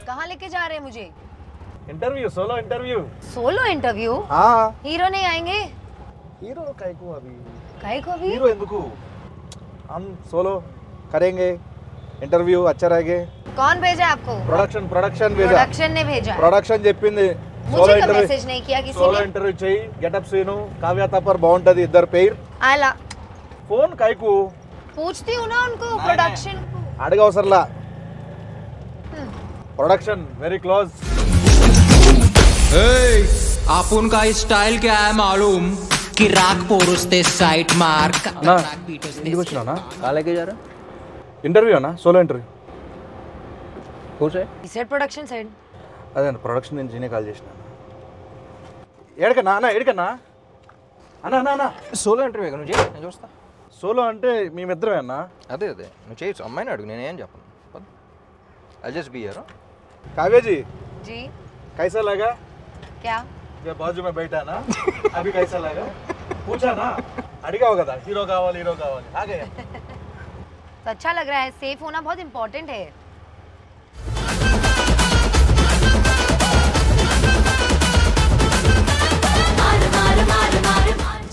कहाँ लेके जा रहे हैं मुझे? Interview, solo interview. Solo interview? हाँ। हीरो नहीं आएंगे? हीरो काहे को अभी? काहे को अभी? हीरो ఎందుకు? हम सोलो करेंगे इंटरव्यू अच्छा रहेगा। कौन भेजा आपको? प्रोडक्शन भेजा। प्रोडक्शन ने भेजा। प्रोडक्शन చెప్పింది मुझे तो मैसेज नहीं किया किसी सोलो ने। इंटरव्यू చేయి, గెటప్ సీను, కావ్య తప్పర్ బాగుంటది ఇద్దరు పేర్। आला। फोन కాయకు? पूछती हूँ ना उनको प्रोडक्शन को। అడగవసరలా। Production very close. आपण का स्टाइल क्या है मालूम कि राग पोरुस्ते साइट मार्क ना ఇంటికి వచ్చినానా? कहाँ लेके जा रहा? ఇంటర్వ్యూ అన్నా, సోలో ఇంటర్వ్యూ। कौन से? He said production side. అదే ప్రొడక్షన్ నుంచి నేనే కాల్ చేసిన। ఏడకన్నా అన్న, ఏడకన్నా అన్న అన్న అన్న సోలో ఇంటర్వ్యూ నువ్వు చేయి, నేను చూస్తా। సోలో అంటే మేమిద్దరమే అన్న। అదే నువ్వు చేయొచ్చు, అమ్మాయిని అడుగు, నేనేం చెప్పను। I just be here. Kavya ji ji कैसा लगा? क्या? जब बाजू में बैठा ना अभी कैसा लगा? पूछा ना, అడిగావు కదా హీరో కావాలి आ गया। तो अच्छा लग रहा है। सेफ होना बहुत इम्पोर्टेंट है।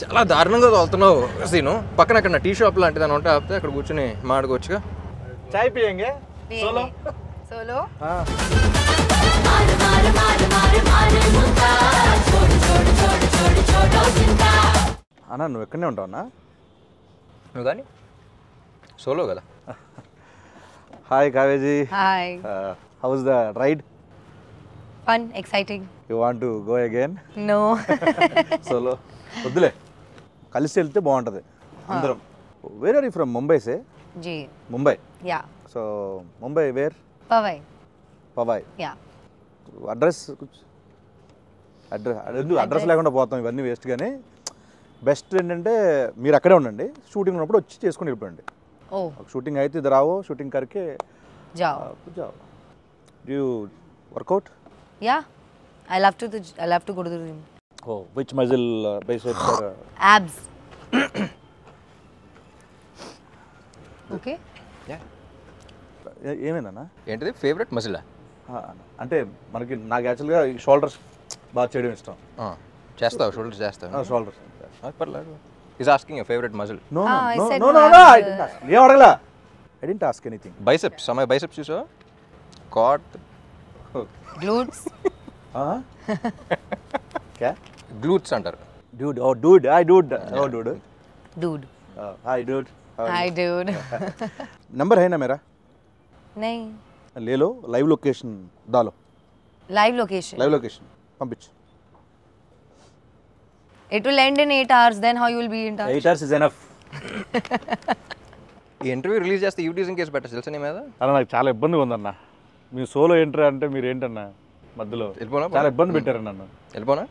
చాలా దారుణంగా తోలుతున్నావు సీను। పక్కన అక్కడ టీ షాప్ లాంటిది అని ఉంటే ఆపితే అక్కడ కూర్చొని మాట్లాడుకోవచ్చుగా। चाय पियेंगे सोलो? सोलो? हाँ। అన్న నువ్వు ఎక్కడనే ఉంటావు అన్న? నువ్వు కానీ సోలో కదా। Hi Kavya ji. Hi. How was the ride? Fun, exciting. You want to go again? No. Solo వద్దులే, కలిసి వెళ్తే బాగుంటుంది అందరం। Where are you from? Mumbai సే? जी। Mumbai. Yeah. So Mumbai where? Powai. Powai. Yeah. Address address లేకుండా పోతాం, ఇవన్నీ వేస్ట్। కానీ బెస్ట్ ఏంటంటే మీరు అక్కడే ఉండండి, షూటింగ్ ఉన్నప్పుడు వచ్చి చేసుకుని వెళ్ళిపోండి। ओ షూటింగ్ అయితే ఇద్దరు రావో, షూటింగ్ కరికే जाओ। जाओ। Do you workout? Yeah I love to go to the gym. Oh, which muscle biceps or abs? Okay. ఏమైందన్నా? ఏంటిది ఫేవరెట్ మజిలా? అంటే మనకి నాకు యాక్చువల్గా షోల్డర్స్ బాగా చేయడం ఇష్టం। చేస్తావు? షోల్డర్స్ చేస్తావు? షోల్డర్స్ పర్లేదు। Is asking your favourite muscle? No I no said no no, no I ఏం అడగలా। I didn't ask anything. Biceps, my biceps చూసావా? Cut glutes? क्या? గ్లూట్స్ అంటారు। Dude, oh dude, hi dude, oh dude, dude. hi dude, hi dude. Number है ना मेरा? नहीं। ले लो, लाइव लोकेशन डालो। लाइव लोकेशन पंपिच। It will end in 8 hours, then how you will be in touch? 8 hours is enough. ఈ interview release చేస్తే యూటీజింగ్ కేసు పెట్టచ్చు తెలుసా నీ మీద? అన్న నాకు చాలా ఇబ్బందిగా ఉందన్న, మీ సోలో ఎంట్రీ అంటే మీరు ఏంటన్నా మధ్యలో వెళ్ళిపోనా? చాలా ఇబ్బంది పెట్టారు నన్ను। వెళ్ళిపోనా?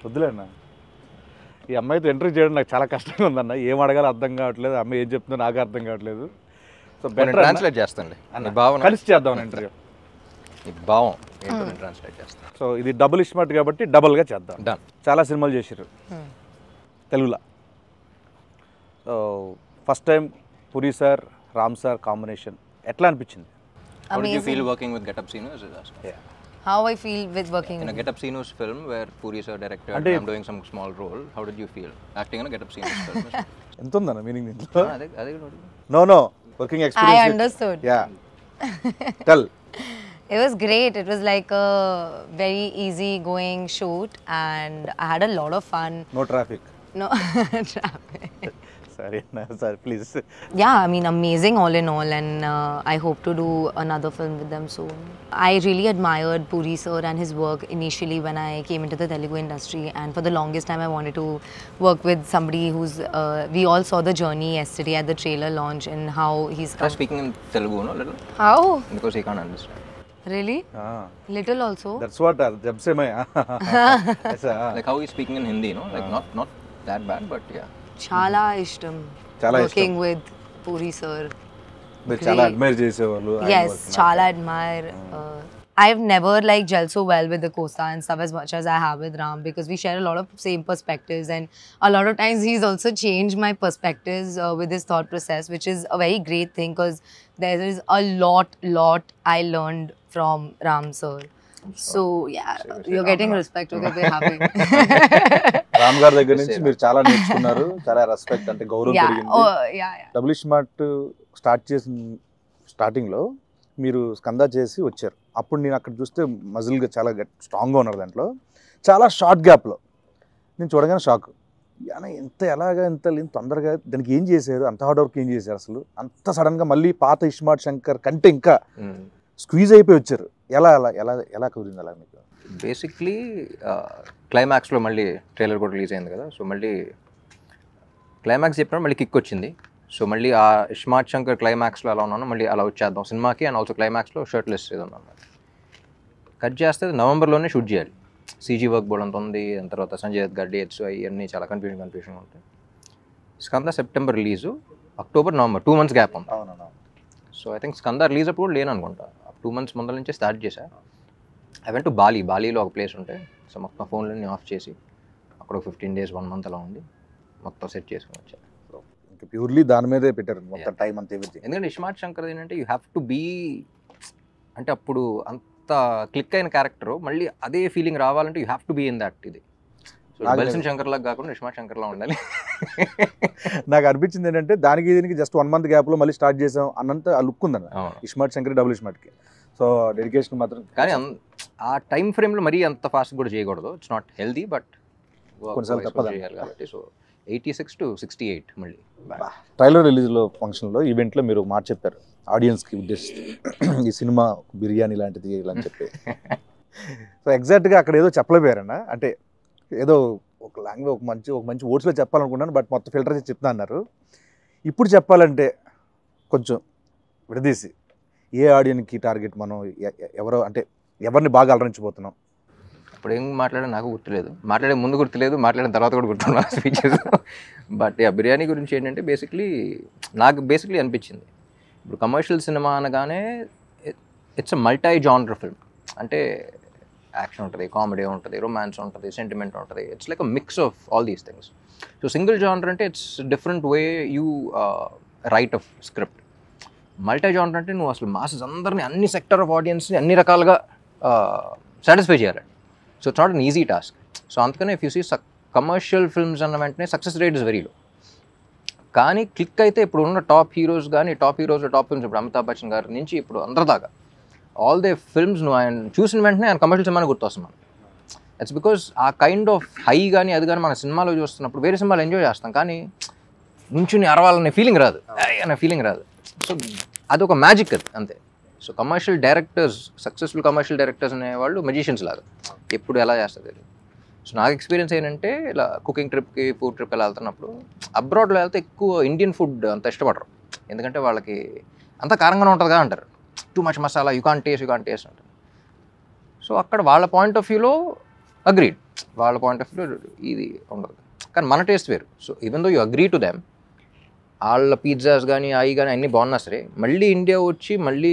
వద్దులే అన్న, ఈ అమ్మాయితో ఎంట్రీ చేయడం నాకు చాలా కష్టంగా ఉందన్న। ఏం అడగాలో అర్థం కావట్లేదు, అమ్మాయి ఏం చెప్తుందో నాకు అర్థం కావట్లేదు। సో బెటర్ ట్రాన్స్లేట్ చేస్తాను నీ భావన, కలిసి చేద్దాం ఇంటర్వ్యూ। నీ భావం ఏంటో నేను ట్రాన్స్లేట్ చేస్తాను। సో ఇది డబుల్ ఇస్మార్ట్ కాబట్టి డబుల్గా చేద్దాం। డన్। చాలా సినిమాలు చేశారు తెలుగులో। So first time puri sir Ram sir combination ఎట్లా అనిపించింది? How did you feel working with Get Up Sinus? How I feel with working in a Get Up Sinus film where Puri sir directed and I'm doing some small role. How did you feel acting in a Get Up Sinus film? ఎంత ఉందన్న meaning దీంట్లో? అదే no working experience. I understood. Yeah. Tell. It was great. It was like a very easy going shoot and I had a lot of fun. No traffic. No traffic. Sorry, please. Yeah, I mean, amazing all in all, and I hope to do another film with them soon. I really admired Puri sir and his work initially when I came into the Telugu industry, and for the longest time I wanted to work with somebody who's, we all saw the journey yesterday at the trailer launch and how he's Try speaking in Telugu, no, little? How? Because he can't understand. Really? Little also? That's what, jab se main. Like how he's speaking in Hindi, no? Like not that bad, but yeah. Chala ishtam. Chala working with Puri sir. మీరు చాలా admire చేసేవాళ్ళు. Yes, chala admire. I've never like gelled so well with the Costa and stuff as much as I have with Ram, because we share a lot of same perspectives, and a lot of times he's also changed my perspectives with his thought process, which is a very great thing, because there is a lot I learned from Ram sir. So yeah, you're getting respect. Okay, we're happy. Ram గారి దగ్గర నుంచి మీరు చాలా నేర్చుకున్నారు, చాలా respect, అంటే గౌరవం పెరిగింది. డబుల్ స్మార్ట్ స్టార్టింగ్లో మీరు స్కంద చేసి వచ్చారు. అప్పుడు నేను అక్కడ చూస్తే మజిల్గా చాలా స్ట్రాంగ్గా ఉన్నారు. దాంట్లో చాలా షార్ట్ గ్యాప్లో నేను చూడగానే షాక్. ఎంత ఎలాగా ఎంత తొందరగా దానికి ఏం చేశారు, అంత హార్డ్ వర్క్ ఏం చేశారు అసలు, అంత సడన్గా మళ్ళీ పాత ఇస్మార్ట్ శంకర్ కంటే ఇంకా స్క్వీజ్ అయిపోయి వచ్చారు. ఎలా ఎలా ఎలా ఎలా కుదిరింది అలా మీకు? బేసిక్లీ క్లైమాక్స్లో మళ్ళీ ట్రైలర్ కూడా రిలీజ్ అయింది కదా, సో మళ్ళీ క్లైమాక్స్ చెప్పినప్పుడు మళ్ళీ కిక్ వచ్చింది. సో మళ్ళీ ఆ ఇస్మార్ట్ శంకర్ క్లైమాక్స్లో ఎలా ఉన్నానో మళ్ళీ అలా వచ్చేద్దాం సినిమాకి. అండ్ ఆల్సో క్లైమాక్స్లో షర్ట్లెస్ ఏదన్నా కట్ చేస్తే నవంబర్లోనే షూట్ చేయాలి. సీజీ వర్క్ బోర్డ్ అంత ఉంది, దాని తర్వాత సంజయ్ దత్ గారి డేట్స్ అవన్నీ చాలా కన్ఫ్యూజన్ ఉంటాయి. Skanda September release, October November 2 months గ్యాప్ ఉంది. So I think Skanda release అప్పుడు లేను అనుకుంటా, 2 months ముందర నుంచే స్టార్ట్ చేశా. ఐ వెంట్ టు బాలీలో ఒక ప్లేస్ ఉంటే, సో మొత్తం ఫోన్లన్నీ ఆఫ్ చేసి అక్కడ 15 days 1 month అలా ఉండి మొత్తం సెట్ చేసుకుని వచ్చా. ఇంకా ప్యూర్లీ దాని మీదే పెట్టారు మొత్తం టైం అంతా. ఎందుకంటే ఇస్మార్ట్ శంకర్ ఏంటంటే యూ హ్యావ్ టు బీ, అంటే అప్పుడు అంత క్లిక్ అయిన క్యారెక్టర్ మళ్ళీ అదే ఫీలింగ్ రావాలంటే you have to be in that. ఇది బల్సన్ శంకర్ లాగా కాకుండా ఇస్మార్ట్ శంకర్ లా ఉండాలి. నాకు అనిపించింది ఏంటంటే దానికి దీనికి జస్ట్ 1 month గ్యాప్లో మళ్ళీ స్టార్ట్ చేసాం అన్నంత ఆ లుక్ ఉందన్న ఇస్మార్ట్ శంకర్ డబుల్ ఇస్మార్ట్కి. సో డెడికేషన్ మాత్రం, కానీ ఆ టైం ఫ్రేమ్లో మరీ అంత ఫాస్ట్ కూడా చేయకూడదు. ఇట్స్ నాట్ హెల్దీ, బట్ కొన్నిసార్లు తప్పదు కాబట్టి. సో 86 to 68 మళ్ళీ ట్రైలర్ రిలీజ్లో ఫంక్షన్లో ఈవెంట్లో మీరు మాట చెప్పారు ఆడియన్స్కి ఉద్దేశిస్తూ, ఈ సినిమా బిర్యానీ లాంటిది ఇలా అని చెప్పి. సో ఎగ్జాక్ట్గా అక్కడ ఏదో చెప్పలేపోయారన్న, అంటే ఏదో ఒక లాంగ్వేజ్ ఒక మంచి వర్డ్స్లో చెప్పాలనుకున్నాను, బట్ మొత్తం ఫిల్టర్ చేసి చెప్తా అన్నారు. ఇప్పుడు చెప్పాలంటే కొంచెం విడదీసి ఏ ఆడియన్కి టార్గెట్, మనం ఎవరో అంటే ఎవరిని బాగా అలరించిపోతున్నాం? ఇప్పుడు ఏం మాట్లాడే నాకు గుర్తులేదు, మాట్లాడే ముందు గుర్తులేదు, మాట్లాడిన తర్వాత కూడా గుర్తున్నాను స్పీచెస్. బట్ బిర్యానీ గురించి ఏంటంటే నాకు అనిపించింది, ఇప్పుడు కమర్షియల్ సినిమా అనగానే it's a multi genre film. అంటే యాక్షన్ ఉంటుంది, కామెడీ ఉంటుంది, రొమాన్స్ ఉంటుంది, సెంటిమెంట్ ఉంటుంది. It's like a mix of all these things. So single genre అంటే it's different way you write of script. Multi genre అంటే నువ్వు అసలు మాసెస్ అందరినీ, అన్ని సెక్టర్ ఆఫ్ ఆడియన్స్ని అన్ని రకాలుగా సాటిస్ఫై చేయాలి. So it's not an easy task. So అందుకనే if you see commercial films అన్న వెంటనే success rate is very low. కానీ క్లిక్ అయితే ఇప్పుడు ఉన్న టాప్ హీరోస్ టాప్ ఫిల్మ్స్, ఇప్పుడు అమితాబ్ బచ్చన్ గారి నుంచి ఇప్పుడు అందరి దాకా ఆల్ దే ఫిల్మ్స్ నువ్వు ఆయన చూసిన వెంటనే ఆయన కమర్షియల్ సినిమాని గుర్తొస్తున్నాను. ఇట్స్ బికాస్ ఆ కైండ్ ఆఫ్ హై కానీ అది కానీ మన సినిమాలో చూస్తున్నప్పుడు వేరే సినిమాలు ఎంజాయ్ చేస్తాం, కానీ నుంచుని అరవాలనే ఫీలింగ్ రాదు, అనే ఫీలింగ్ రాదు. సో అదొక మ్యాజిక్ అది అంతే. So commercial directors, successful commercial directors అనేవాళ్ళు మెజిషియన్స్ లాగా, ఎప్పుడు ఎలా చేస్తుంది. సో నాకు ఎక్స్పీరియన్స్ ఏంటంటే ఇలా కుకింగ్ ట్రిప్కి, ఫుడ్ ట్రిప్ ఎలా వెళ్తున్నప్పుడు, అబ్రాడ్లో వెళ్తే ఎక్కువ ఇండియన్ ఫుడ్ అంత ఇష్టపడరు, ఎందుకంటే వాళ్ళకి అంత కారంగానే ఉంటుందిగా అంటారు, too much masala, you can't taste అంటారు. సో అక్కడ వాళ్ళ పాయింట్ ఆఫ్ వ్యూలో అగ్రీడ్, వాళ్ళ పాయింట్ ఆఫ్ వ్యూలో ఇది ఉండదు, కానీ మన టేస్ట్ వేరు. So even though you agree to them, వాళ్ళ పిజ్జాస్ కానీ అవి కానీ అన్నీ బాగున్నా సరే, మళ్ళీ ఇండియా వచ్చి మళ్ళీ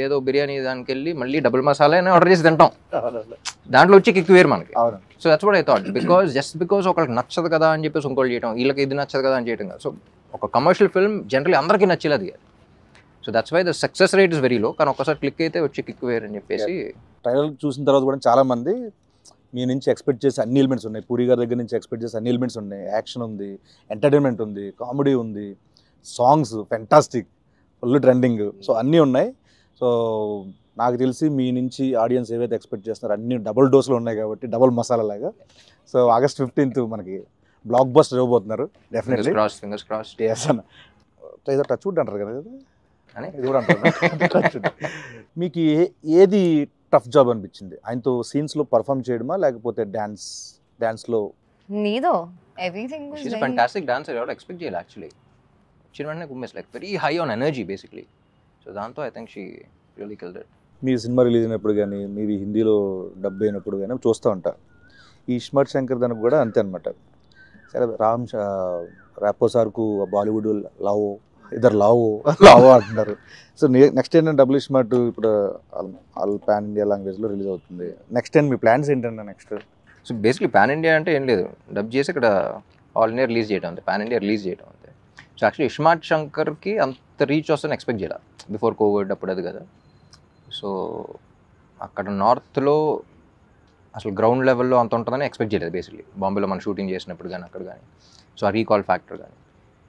ఏదో బిర్యానీ దానికి వెళ్ళి మళ్ళీ డబుల్ మసాలా అని ఆర్డర్ చేసి తింటాం, దాంట్లో వచ్చి కిక్ వేరు మనకి. So that's what I thought, because ఒకరికి నచ్చదు కదా అని చెప్పేసి ఇంకోటి చేయడం, వీళ్ళకి ఇది నచ్చదు కదా అని చేయడం కాదు. సో ఒక కమర్షియల్ ఫిల్మ్ జనరల్లీ అందరికీ నచ్చేది అది. So that's why the success rate is very low, కానీ ఒక్కసారి క్లిక్ అయితే వచ్చి కిక్ వేరు అని చెప్పేసి. ట్రైలర్ చూసిన తర్వాత కూడా చాలామంది మీ నుంచి ఎక్స్పెక్ట్ చేసే అన్ని ఎలిమెంట్స్ ఉన్నాయి, పూరి గారి దగ్గర నుంచి ఎక్స్పెక్ట్ చేసే అన్ని ఎలిమెంట్స్ ఉన్నాయి, యాక్షన్ ఉంది, ఎంటర్టైన్మెంట్ ఉంది, కామెడీ ఉంది, songs fantastic, full trending, so అన్నీ ఉన్నాయి. సో నాకు తెలిసి మీ నుంచి ఆడియన్స్ ఏవైతే ఎక్స్పెక్ట్ చేస్తున్నారో అన్ని డబుల్ డోస్లో ఉన్నాయి కాబట్టి, డబుల్ మసాలా లాగా. సో August 15th మనకి బ్లాక్ బస్టర్ ఇవ్వబోతున్నారు డెఫినెట్లీ. Fingers crossed. ఏదో టచ్ వుడ్ అంటారు కదా, ఇది కూడా అంటారు. మీకు ఏది టఫ్ జాబ్ అనిపించింది? ఆయనతో సీన్స్లో పర్ఫామ్ చేయడమా, లేకపోతే డాన్స్లో? Neither. Everything was She's a fantastic dancer. I would expect jail actually. She was like very high on energy basically. So దాంతో I think she really killed it. Me cinema release అయినప్పుడు కానీ, మీవి హిందీలో dub అయినప్పుడు కానీ చూస్తూ ఉంటా. ఈ ఇస్మార్ట్ శంకర్ దానికి కూడా అంతే అనమాట. సరే, రాపో సార్కు బాలీవుడ్ లవ్ ఇద్దరు లావో అంటున్నారు. సో నెక్స్ట్ ఏంటంటే డబుల్ స్మార్ట్ ఇప్పుడు ఆల్ పాన్ ఇండియా లాంగ్వేజ్లో రిలీజ్ అవుతుంది. నెక్స్ట్ టైం మీ ప్లాన్స్ ఏంటంటే next? So basically pan India అంటే ఏం లేదు, డబ్ చేసి ఇక్కడ ఆల్ ఇండియా రిలీజ్ చేయడం అంతే, పాన్ ఇండియా రిలీజ్ చేయడం అంతే. సో యాక్చువల్లీ ఇస్మార్ట్ శంకర్కి అంత రీచ్ వస్తుందని ఎక్స్పెక్ట్ చేయాలి బిఫోర్ కోవిడ్ అప్పుడు అది కదా. సో అక్కడ నార్త్లో అసలు గ్రౌండ్ లెవెల్లో అంత ఉంటుందని ఎక్స్పెక్ట్ చేయలేదు బేసిక్లీ, బాంబేలో మనం షూటింగ్ చేసినప్పుడు కానీ అక్కడ కానీ. సో ఆ రీకాల్ ఫ్యాక్టర్ కానీ.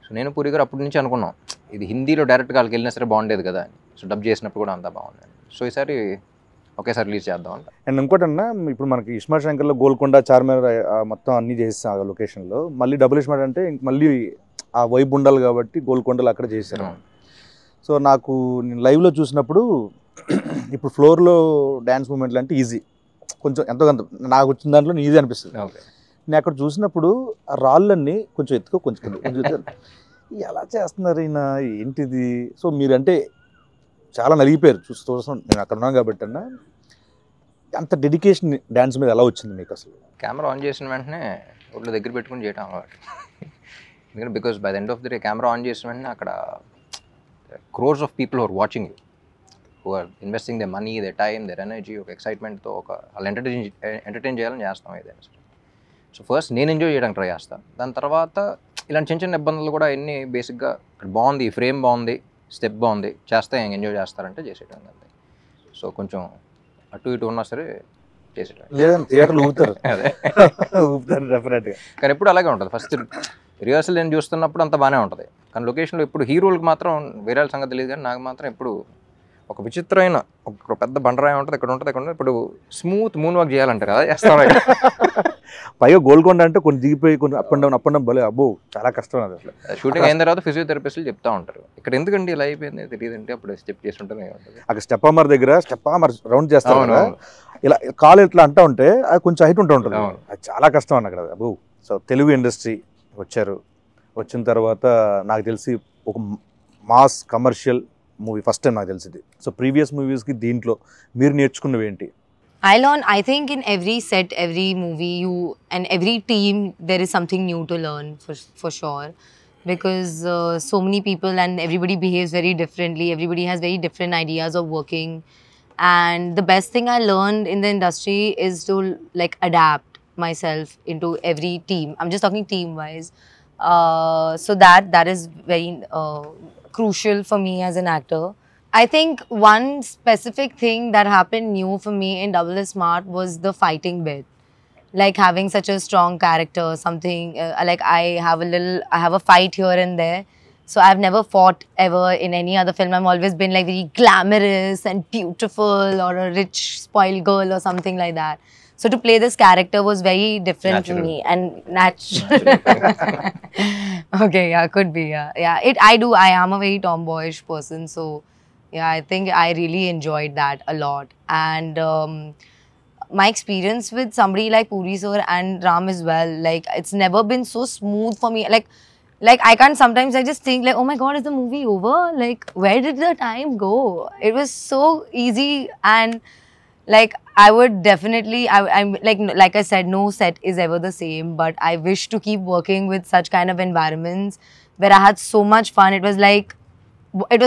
సో నేను పూరి గారు అప్పటి నుంచి అనుకున్నాం ఇది హిందీలో డైరెక్ట్గా వాళ్ళకి వెళ్ళినా సరే బాగుండేది కదా అని. సో డబ్ చేసినప్పుడు కూడా అంతా బాగుంది. సో ఈసారి ఒకేసారి రిలీజ్ చేద్దాం అంట. అండ్ ఇంకోటన్నా ఇప్పుడు మనకి ఇస్మార్ట్ శంకర్లో గోల్కొండ, చార్మినార్ మొత్తం అన్నీ చేస్తాం ఆ లొకేషన్లో. మళ్ళీ డబుల్ ఇస్మార్ట్ అంటే మళ్ళీ ఆ వైబ్ ఉండాలి కాబట్టి గోల్కొండలు అక్కడ చేశారు. సో నాకు నేను లైవ్లో చూసినప్పుడు ఇప్పుడు ఫ్లోర్లో డ్యాన్స్ మూమెంట్లు అంటే ఈజీ, కొంచెం ఎంతో కొంత నాకు వచ్చిన దాంట్లో ఈజీ అనిపిస్తుంది. నేను అక్కడ చూసినప్పుడు ఆ రాళ్ళన్నీ కొంచెం ఎత్తుకో కొంచెం ఎలా చేస్తున్నారు ఈయన ఏంటిది. సో మీరంటే చాలా నలిగిపోయారు చూస్తాం, నేను అక్కడ ఉన్నాను కాబట్టి అన్న. అంత డెడికేషన్ డ్యాన్స్ మీద ఎలా వచ్చింది మీకు అసలు? కెమెరా ఆన్ చేసిన వెంటనే ఒళ్ళు దగ్గర పెట్టుకుని చేయటం అలవాటు. ఎందుకంటే because by the end of the day camera on చేసిన వెంటనే అక్కడ crores of people who are watching you, who are investing their money, their time, their energy, ఒక ఎక్సైట్మెంట్తో వాళ్ళు ఎంటర్టైన్ చేయాలని చేస్తాం ఏదైనా సరే. సో ఫస్ట్ నేను ఎంజాయ్ చేయడానికి ట్రై చేస్తాను. దాని తర్వాత ఇలాంటి చిన్న చిన్న ఇబ్బందులు కూడా ఎన్ని బేసిక్గా ఇక్కడ బాగుంది, ఫ్రేమ్ బాగుంది, స్టెప్ బాగుంది, చేస్తే ఎంజాయ్ చేస్తారంటే చేసేయడం అంతే. సో కొంచెం అటు ఇటు ఉన్నా సరే చేసేయడం. లేదంటే థియేటర్లు ఊపుతారు, అదే ఊపుతారు డెఫినెట్గా. కానీ ఎప్పుడు అలాగే ఉంటుంది. ఫస్ట్ రిహర్సల్ నేను చూస్తున్నప్పుడు అంత బాగానే ఉంటుంది, కానీ లొకేషన్లో ఎప్పుడు హీరోలకు మాత్రం వేరే సంగతి తెలియదు. కానీ నాకు మాత్రం ఎప్పుడు ఒక విచిత్రమైన ఒక పెద్ద బండరాయి ఉంటుంది, ఇక్కడ ఉంటుంది, ఇక్కడ ఇప్పుడు స్మూత్ మూన్ వాక్ చేయాలంటారు కదా, చేస్తాం. పైగా గోల్కొండ అంటే కొన్ని దిగిపోయి కొన్ని అప్ అండ్ డౌన్ భలే అబ్బో చాలా కష్టం అది. అసలు షూటింగ్ అయిన తర్వాత ఫిజియోథెరపిస్టులు చెప్తా ఉంటారు ఇక్కడ ఎందుకండి ఇలా అయిపోయింది తెలియదంటే అప్పుడు స్టెప్ చేస్తుంటే అక్కడ స్టెప్ అమర్ దగ్గర స్టెప్ అమర్ రౌండ్ చేస్తాం కదా, ఇలా కాలు ఇట్లా అంటా ఉంటే అది కొంచెం హైట్ ఉంటూ ఉంటుంది, అది చాలా కష్టం అన్న అక్కడ అబ్బో. సో తెలుగు ఇండస్ట్రీ వచ్చారు, వచ్చిన తర్వాత నాకు తెలిసి ఒక mass commercial movie first time నాకు తెలిసింది. సో ప్రీవియస్ మూవీస్కి దీంట్లో మీరు నేర్చుకున్నవి ఏంటి? I think in every set, every movie, and every team, there is something new to learn for sure. Because so many people and everybody behaves very differently. Everybody has very different ideas of working. And the best thing I learned in the industry is to like adapt myself into every team. I'm just talking team-wise. So that is very crucial for me as an actor. I think one specific thing that happened new for me in Double is Smart was the fighting bit. Like having such a strong character, something like I have a fight here and there. So I've never fought ever in any other film. I've always been like very glamorous and beautiful or a rich spoiled girl or something like that. So to play this character was very different to me and natural. Okay, yeah, could be, yeah. I am a very tomboyish person, so yeah, I think I really enjoyed that a lot. And my experience with somebody like Puri sir and Ram as well, like it's never been so smooth for me. Like I can't sometimes I just think like, oh my god, is the movie over? Like where did the time go? It was so easy, and like I would definitely I'm like I said, no set is ever the same, but I wish to keep working with such kind of environments where I had so much fun. It was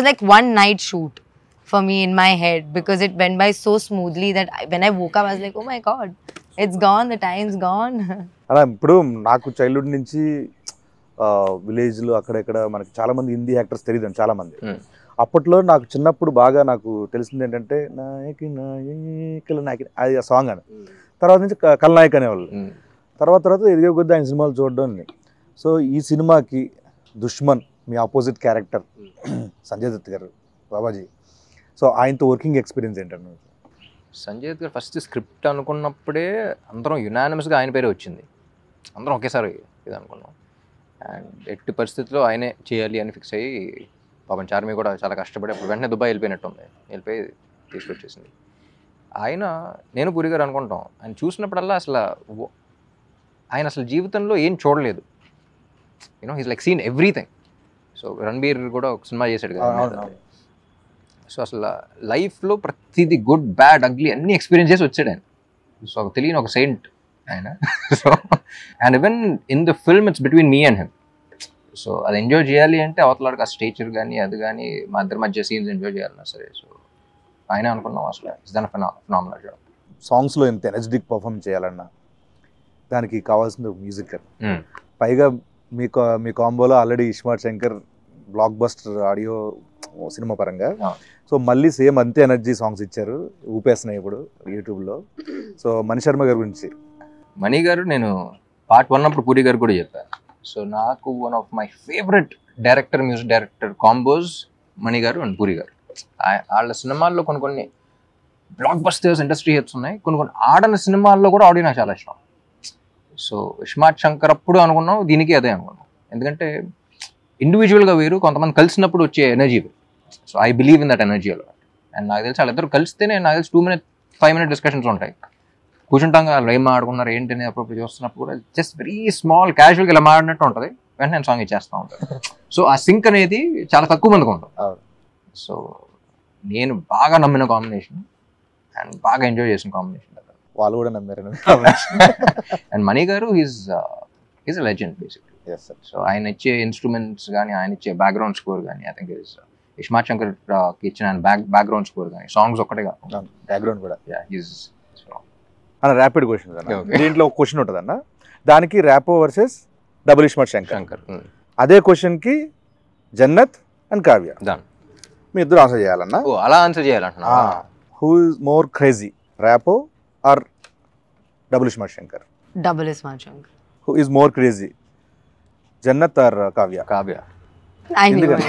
like one night shoot for me in my head, because it went by so smoothly that when I woke up I was like, oh my god, it's gone, the time's gone. అలా ఇప్పుడు నాకు childhood నుంచి విలేజ్లో అక్కడెక్కడ మనకి చాలా మంది Hindi actors తెలియదు చాలా మంది. అప్పట్లో నాకు చిన్నప్పుడు బాగా నాకు తెలిసింది ఏంటంటే నాయకి నాయకుల నాయకి అది ఆ సాంగ్ అని, తర్వాత నుంచి కల్నాయక్ అనేవాళ్ళు. తర్వాత ఎదిగే కొద్ది ఆయన సినిమాలు చూడడం. సో ఈ సినిమాకి దుష్మన్ మీ ఆపోజిట్ క్యారెక్టర్ సంజయ్ దత్ గారు, బాబాజీ, సో ఆయనతో వర్కింగ్ ఎక్స్పీరియన్స్ ఏంటంటే? సంజయ్ దత్ గారు ఫస్ట్ స్క్రిప్ట్ అనుకున్నప్పుడే అందరం యునానిమస్గా ఆయన పేరే వచ్చింది, అందరం ఒకేసారి ఇది అనుకున్నాం. అండ్ ఎట్టి పరిస్థితుల్లో ఆయనే చేయాలి అని ఫిక్స్ అయ్యి పాపం చార్మి కూడా చాలా కష్టపడి అప్పుడు వెంటనే దుబాయ్ వెళ్ళిపోయి తీసుకొచ్చేసింది. నేను పూరి గారు అనుకుంటాం, ఆయన చూసినప్పుడల్లా ఆయన అసలు జీవితంలో ఏం చూడలేదు, he's like seen everything. So Ranbir కూడా ఒక సినిమా చేశాడు కదా, సో అసలు లైఫ్లో ప్రతిదీ గుడ్ బ్యాడ్ అగ్లీ అన్ని ఎక్స్పీరియన్స్ చేసి వచ్చాడు ఆయన. సో తెలియని ఒక సెయింట్ ఆయన. So and even in the film it's between me and him. So అది ఎంజాయ్ చేయాలి అంటే అవతలాడికి ఆ స్టేచర్ కానీ అది కానీ మా ఇద్దరి మధ్య సీన్స్ ఎంజాయ్ చేయాలన్నా సరే. సో ఆయన అనుకున్నాం అసలు ఇస్ దన్ ఫినామినల్ జాబ్. సాంగ్స్లో ఇంత ఎనర్జెటిక్ పర్ఫామ్ చేయాలన్నా దానికి కావాల్సిన మ్యూజిక్. పైగా మీ కాంబోలో already iSmart Shankar blockbuster audio cinema పరంగా. సో మళ్ళీ సేమ్ అంతే ఎనర్జీ సాంగ్స్ ఇచ్చారు, ఊపేస్తున్నాయి ఇప్పుడు యూట్యూబ్లో. సో మణి శర్మ గారి గురించి. మణి గారు నేను పార్ట్ 1 అప్పుడు పూరి గారు కూడా చెప్పాను. సో నాకు one of my favourite director, music director combos Mani garu and puri గారు. వాళ్ళ సినిమాల్లో కొన్ని బ్లాక్ బస్టర్స్ ఇండస్ట్రీ హిట్స్ ఉన్నాయి, కొన్ని ఆడని సినిమాల్లో కూడా ఆడియో నాకు చాలా ఇష్టం. సో ఇస్మార్ట్ శంకర్ అప్పుడు అనుకున్నాం, దీనికి అదే అనుకున్నాం. ఎందుకంటే ఇండివిజువల్గా వేరు, కొంతమంది కలిసినప్పుడు వచ్చే ఎనర్జీ వేరు. So I believe in that energy అలా. అండ్ నాకు తెలిసి వాళ్ళిద్దరు కలిస్తేనే నాకు తెలిసి 2-5 minute డిస్కషన్స్ ఉంటాయి. కూర్చుంటాం కదా, వాళ్ళు ఏం ఆడుకున్నారు ఏంటి అనేది అప్పుడు చూస్తున్నప్పుడు కూడా జస్ట్ వెరీ స్మాల్ క్యాజువల్గా ఇలా మాడినట్టు ఉంటుంది, వెంటనే నేను సాంగ్ ఇచ్చేస్తూ ఉంటాను. సో ఆ సింక్ అనేది చాలా తక్కువ మందికి ఉంటుంది. సో నేను బాగా నమ్మిన కాంబినేషన్ అండ్ బాగా ఎంజాయ్ చేసిన కాంబినేషన్. వాళ్ళు కూడా నమ్మారు. అండ్ మణి గారు is a legend basically. So ఆయన ఇచ్చే ఇన్స్ట్రుమెంట్స్ కానీ, ఆయన ఇచ్చే బ్యాక్గ్రౌండ్ స్కోర్ కానీ, ఐ థింక్ ఇస్మార్ట్ శంకర్ ఇచ్చిన బ్యాక్గ్రౌండ్ స్కోర్ కానీ, సాంగ్స్ ఒక్కటే కాదు, బ్యాక్గ్రౌండ్ కూడా. అన్న ర్యాపిడ్ క్వశ్చన్ అన్న, దీంట్లో ఒక క్వశ్చన్ ఉంటుంది అన్న, దానికి ర్యాపో వర్సెస్ డబుల్ ఇస్మార్ట్ శంకర్. అదే క్వశ్చన్కి జన్నత్ అండ్ కావ్య, మీ ఇద్దరు ఆన్సర్ చేయాలన్నా. అలా ఆన్సర్ చేయాలంటున్నా. Who is more crazy, Rapo or double iSmart Shankar? Double Ismaart Shankar. Who is more crazy, Jannat or Kavya? Kavya. I knew it.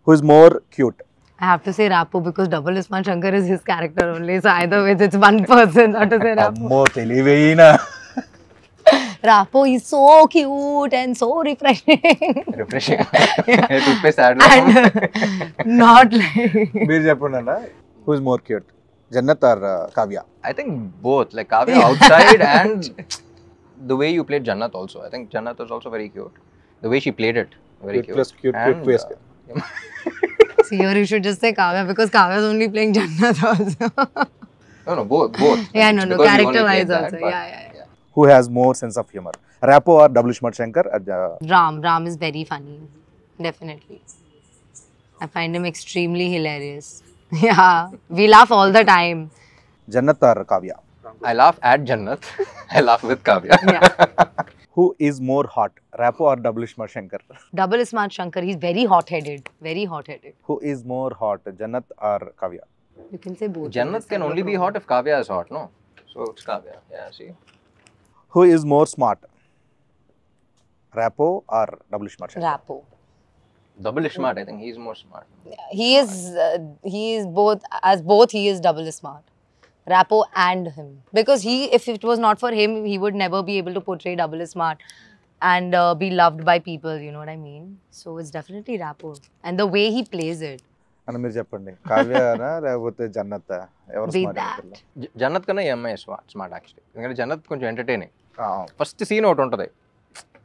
Who is more cute? I have to say Rapo because Double Ismaart Shankar is his character only. So either way, it's one person. Not to say Rapo. Ammo తెలివేనా. Rapo is so cute and so refreshing. Refreshing. And not like. మీరు చెప్పండి అన్న, who is more cute, Jannat or Kavya? I think both. Like Kavya outside and the way you played Jannat also. I think Jannat was also very cute. The way she played it, very cute. Plus cute, and, cute twist. See, here you should just say Kavya because Kavya is only playing Jannat also. No, both. Yeah, no, Because you character only wise played that, also. but- Yeah. Who has more sense of humor, Rapo or Double Ismaart Shankar? Ram is very funny. Definitely. I find him extremely hilarious. Yeah, we laugh all the time. Jannat or Kavya? I laugh at Jannat. I laugh with Kavya. Yeah. Who is more hot, Rapo or Double Ismaart Shankar? Double Ismaart Shankar, he's very hot-headed. Very hot-headed. Who is more hot, Jannat or Kavya? You can say both. Jannat can only be hot if Kavya is hot, no? So it's Kavya. Yeah, see. Who is more smart, Rapo or Double Ismaart Shankar? Rapo. Double Ismaart, I think he's more smart. He is both, he is Double Ismaart. Rapo and him. Because if it was not for him, he would never be able to portray Double Ismaart and be loved by people, you know what I mean? So it's definitely Rapo. And the way he plays it. అని మీరు చెప్పండి, కావ్యనా లేకపోతే జన్నత్, ఎవరు Be smart that. అనుకుంటున్నారు? జన్నత్ కన్నా ఈ అమ్మాయి smart actually. ఎందుకంటే జన్నత్ కొంచెం ఎంటర్టైనింగ్. ఫస్ట్ సీన్ ఒకటి ఉంటుంది,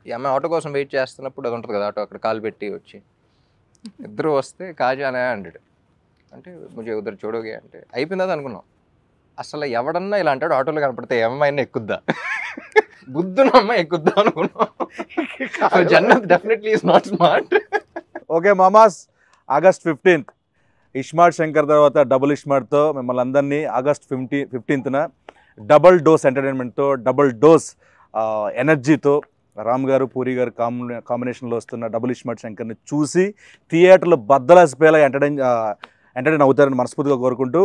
ఈ అమ్మాయి ఆటో కోసం వెయిట్ చేస్తున్నప్పుడు అది ఉంటుంది కదా, ఆటో అక్కడ కాలు పెట్టి వచ్చి ఇద్దరు వస్తే కాజానే అంటాడు, అంటే కొంచెం ఉద్దరు చూడోగే అంటే అయిపోయిందా అనుకున్నాం. అసలు ఎవడన్నా ఇలా అంటాడు ఆటోలో కనపడితే అమ్మాయినా ఎక్కుద్దా, బుద్ధున అమ్మాయి ఎక్కుద్దా అనుకున్నాం. Jannat definitely is not smart. Okay మామాస్, ఆగస్ట్ 15th ఇస్మార్ట్ శంకర్ తర్వాత డబుల్ ఇస్మార్ట్తో మిమ్మల్ని అందరినీ ఆగస్ట్ 15th డబుల్ డోస్ ఎంటర్టైన్మెంట్తో, డబుల్ డోస్ ఎనర్జీతో రామ్ గారు పూరి గారు కాంబినేషన్లో వస్తున్న డబుల్ ఇస్మార్ట్ శంకర్ని చూసి థియేటర్లో బద్దలాసిపోయేలా ఎంటర్టైన్ అవుతారని మనస్ఫూర్తిగా కోరుకుంటూ,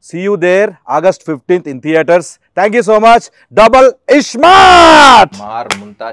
see you there August 15th in theaters. Thank you so much, Double Ismaart. మార్ ముంతాజ్.